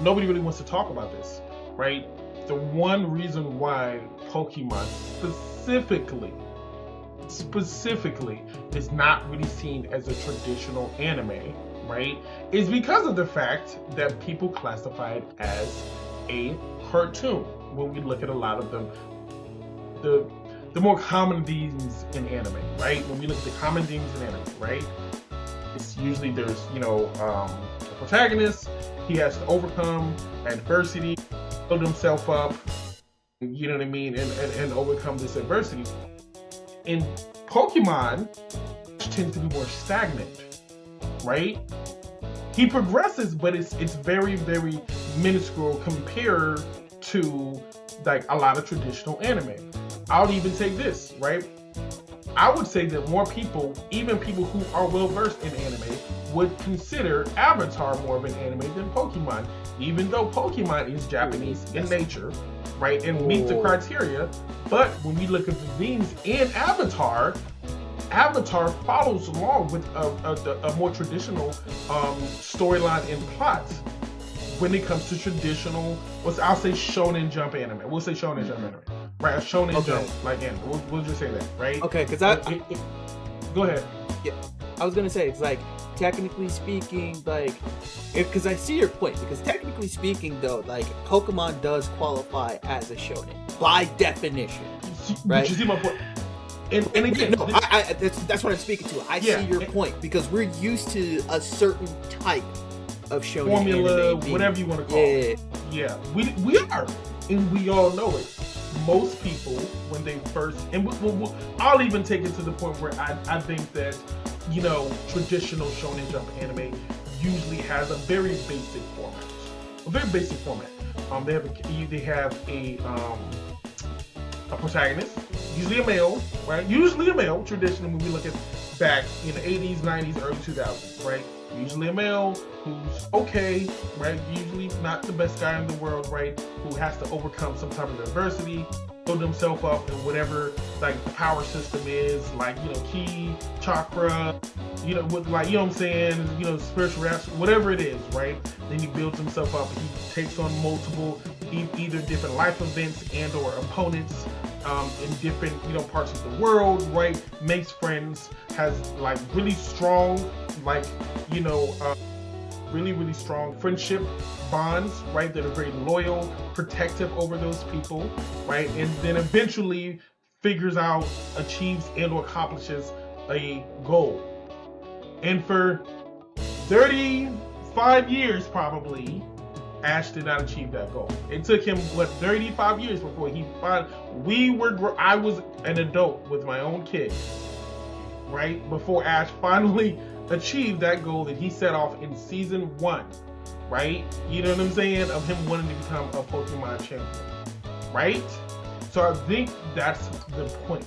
nobody really wants to talk about this, right? The one reason why Pokemon specifically is not really seen as a traditional anime, right, is because of the fact that people classify it as a cartoon. When we look at a lot of them, the more common themes in anime, right? When we look at the common themes in anime, right? It's usually there's, a protagonist, he has to overcome adversity, build himself up, you know what I mean, and overcome this adversity. In Pokemon, it tends to be more stagnant, right? He progresses, but it's very, very minuscule compared to like a lot of traditional anime. I'll even say this, right? I would say that more people, even people who are well versed in anime, would consider Avatar more of an anime than Pokemon, even though Pokemon is Japanese in nature, right, and meets the criteria. But when we look at the themes in Avatar, Avatar follows along with a more traditional storyline and plot when it comes to traditional, I'll say Shonen Jump anime. We'll say Shonen Jump anime, right? A Shonen Jump like anime. We'll just say that, right? Okay, because go ahead. Yeah, I was gonna say it's like technically speaking, like because I see your point. Because technically speaking, though, like Pokemon does qualify as a shonen by definition, right? You see my point? And again, no, that's what I'm speaking to. I see your point because we're used to a certain type of shonen formula, anime whatever you want to call it. Yeah, we are, and we all know it. Most people, when they first, and I'll even take it to the point where I think that, traditional Shonen Jump anime usually has a very basic format. They have a protagonist, usually a male, right? Traditionally, when we look at back in the 80s, 90s, early 2000s, right? Usually a male who's okay, right? Usually not the best guy in the world, right? Who has to overcome some type of adversity, build himself up in whatever like the power system is, like ki, chakra, with like what I'm saying, spiritual raps, whatever it is, right? Then he builds himself up. He takes on multiple, either different life events and or opponents in different parts of the world, right? Makes friends, has like really strong, like really strong friendship bonds, right? That are very loyal, protective over those people, right? And then eventually figures out, achieves and or accomplishes a goal. And for 35 years probably, Ash did not achieve that goal. It took him 35 years before he I was an adult with my own kid, right? Before Ash finally achieved that goal that he set off in season 1, right? You know what I'm saying? Of him wanting to become a Pokemon champion, right? So I think that's the point.